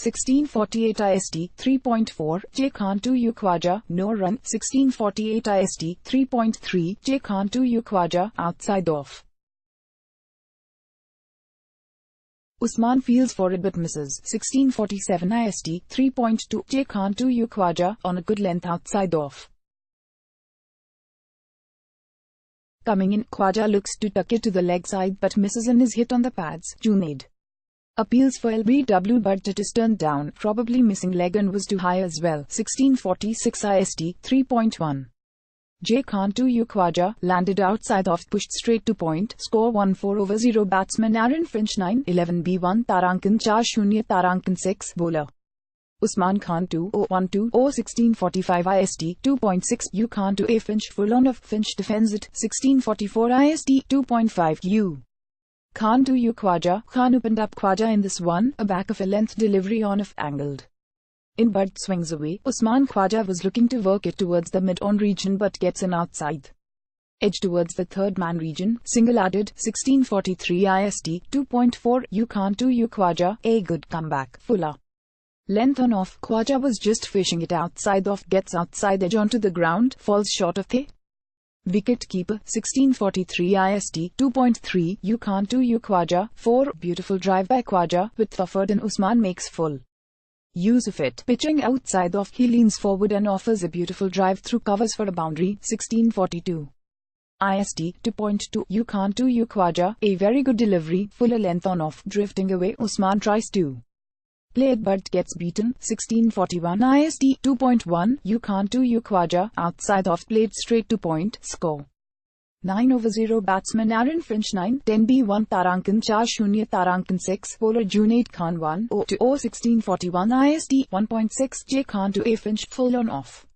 1648 IST 3.4 J Khan to U Khawaja, no run. 1648 IST 3.3 J Khan to U Khawaja, outside off. Usman feels for it but misses. 1647 IST 3.2 J Khan to U Khawaja, on a good length outside off. Coming in, Khawaja looks to tuck it to the leg side but misses and is hit on the pads. Junaid appeals for LBW but it is turned down, probably missing leg and was too high as well. 1646 IST 3.1 J Khan to U Khawaja, landed outside off, pushed straight to point. Score 1-4/0. Batsman Aaron Finch 9-11 B1 Tarankan 4-0 Tarankan 6. Bowler Usman Khan 2-0-1-2-0. 1645 IST 2.6 U Khan to A Finch, full on of Finch defends it. 1644 IST 2.5 U Khan to U Khawaja, Khan opened up Khawaja in this one, a back of a length delivery on off angled in but swings away. Usman Khawaja was looking to work it towards the mid-on region but gets an outside edge towards the third man region. Single added. 1643 IST 2.4 U Khan to U Khawaja, a good comeback. Fuller length on off. Khawaja was just fishing it outside off, gets outside edge onto the ground, falls short of the wicket keeper. 1643 IST 2.3 U Khan to U Khawaja, 4 beautiful drive by Khawaja with Thufford and Usman makes full use of it. Pitching outside off, he leans forward and offers a beautiful drive through covers for a boundary. 1642 IST 2.2 U Khan to U Khawaja, a very good delivery, fuller length on off, drifting away. Usman tries to play it but gets beaten. 1641 IST 2.1 U Khan to U Khawaja, outside off, played straight to point. Score 9-0. Batsman Aaron Finch 9-10 B1 Tarankan 4-0 Tarankan 6. Bowler Junaid Khan 1-0-0. 1641 IST 1.6 J Khan to A Finch, full on off.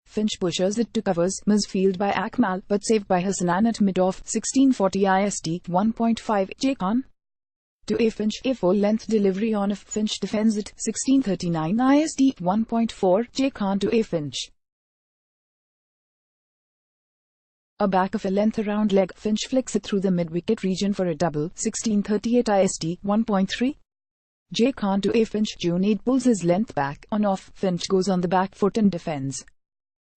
Finch pushes it to covers, misfield by Akmal but saved by Hassanan at mid-off. 1640 IST 1.5 J Khan to A Finch, a full-length delivery on off. Finch defends it. 1639 IST 1.4 J Khan to A Finch, a back of a length around leg. Finch flicks it through the mid-wicket region for a double. 1638 IST 1.3 J Khan to A Finch. Junaid pulls his length back, on off. Finch goes on the back foot and defends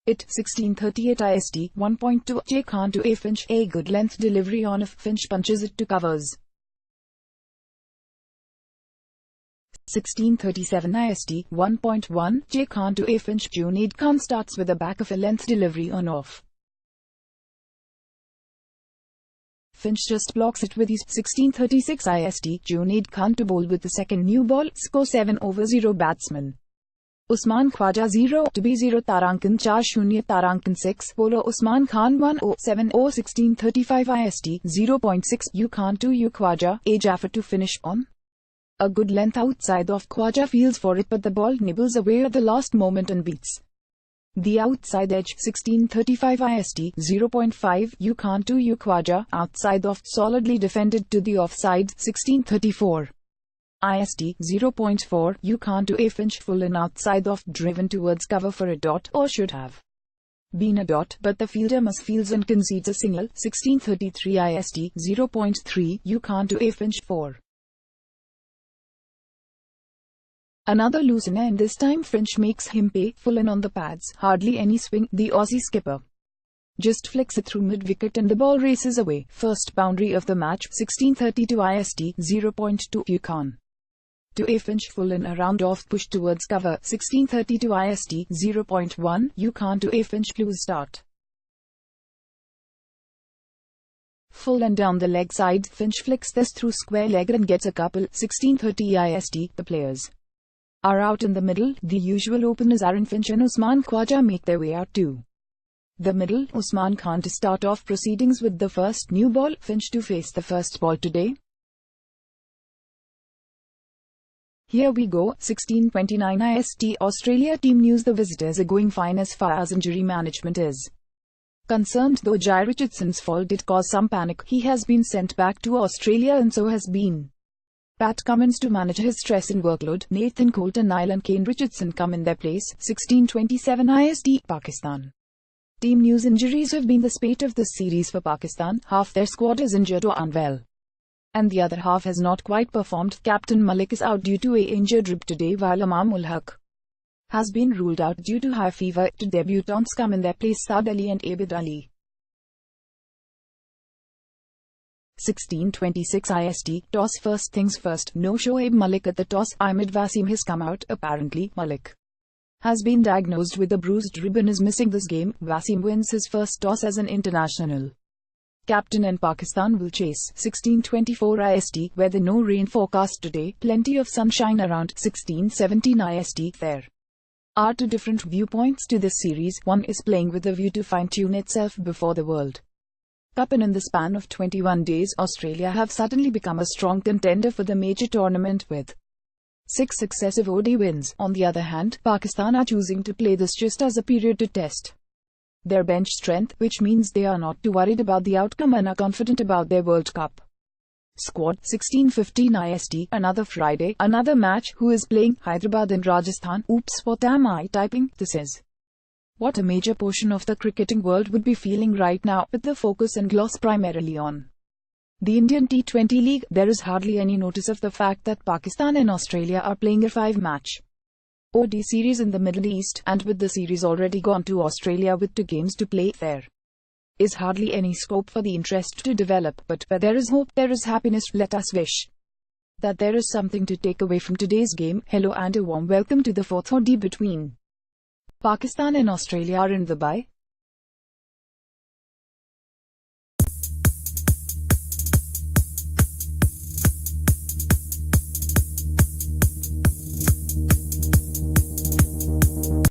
it. 1638 IST 1.2 J Khan to A Finch, a good length delivery on off. Finch punches it to covers. 1637 IST 1.1 J Khan to A Finch. Junaid Khan starts with a back of a length delivery on off. Finch just blocks it with ease. 1636 IST Junaid Khan to bowl with the second new ball. Score 7-0. Batsman Usman Khawaja 0-0 Tarankan 4-0 Tarankan 6. Bowler Usman Khan 1-0-7-0. 1635 IST 0.6 U Khan to U Khawaja, a jaffer to finish on a good length outside off. Khawaja feels for it but the ball nibbles away at the last moment and beats the outside edge. 1635 IST 0.5 U Khan to U Khawaja, outside off, solidly defended to the offside. 1634 IST 0.4 U Khan to A Finch, full and outside off, driven towards cover for a dot, or should have been a dot, but the fielder misfields and concedes a single. 1633 IST 0.3 U Khan to A Finch, 4 another loosener, and this time Finch makes him pay, full in on the pads. Hardly any swing. The Aussie skipper just flicks it through mid-wicket and the ball races away. First boundary of the match. 1632 IST 0.2 U Khan to A Finch, full in around off, push towards cover. 1632 IST 0.1 U Khan to A Finch, lose start. Full and down the leg side. Finch flicks this through square leg and gets a couple. 1630 IST the players are out in the middle. The usual openers Aaron Finch and Usman Khawaja make their way out to the middle. Usman Khan to start off proceedings with the first new ball. Finch to face the first ball today. Here we go. 1629 IST Australia team news. The visitors are going fine as far as injury management is concerned, though Jai Richardson's fall did cause some panic. He has been sent back to Australia and so has been Pat Cummins to manage his stress and workload. Nathan Colt and Nylan Kane Richardson come in their place. 1627 IST Pakistan team news. Injuries have been the spate of this series for Pakistan. Half their squad is injured or unwell. and the other half has not quite performed. Captain Malik is out due to a injured rib today, while Imam ul Haq has been ruled out due to high fever. Two debutants come in their place: Saad Ali and Abid Ali. 16:26 IST. Toss. First things first, no Shoaib Malik at the toss. Ahmed Wasim has come out. Apparently, Malik has been diagnosed with a bruised rib and is missing this game. Wasim wins his first toss as an international captain and Pakistan will chase. 16:24 IST. Weather. No rain forecast today, plenty of sunshine around. 16:17 IST. There are two different viewpoints to this series. One is playing with a view to fine-tune itself before the World Cup, and in the span of 21 days, Australia have suddenly become a strong contender for the major tournament with 6 successive ODI wins. On the other hand, Pakistan are choosing to play this just as a period to test their bench strength, which means they are not too worried about the outcome and are confident about their World Cup squad. 16:15 IST. Another Friday, another match. Who is playing? Hyderabad and Rajasthan. Oops, what am I typing? This is what a major portion of the cricketing world would be feeling right now, with the focus and gloss primarily on the Indian T20 League. There is hardly any notice of the fact that Pakistan and Australia are playing a 5-match ODI series in the Middle East, and with the series already gone to Australia with 2 games to play, there is hardly any scope for the interest to develop. But where there is hope, there is happiness. Let us wish that there is something to take away from today's game. Hello and a warm welcome to the 4th ODI between Pakistan and Australia in Dubai.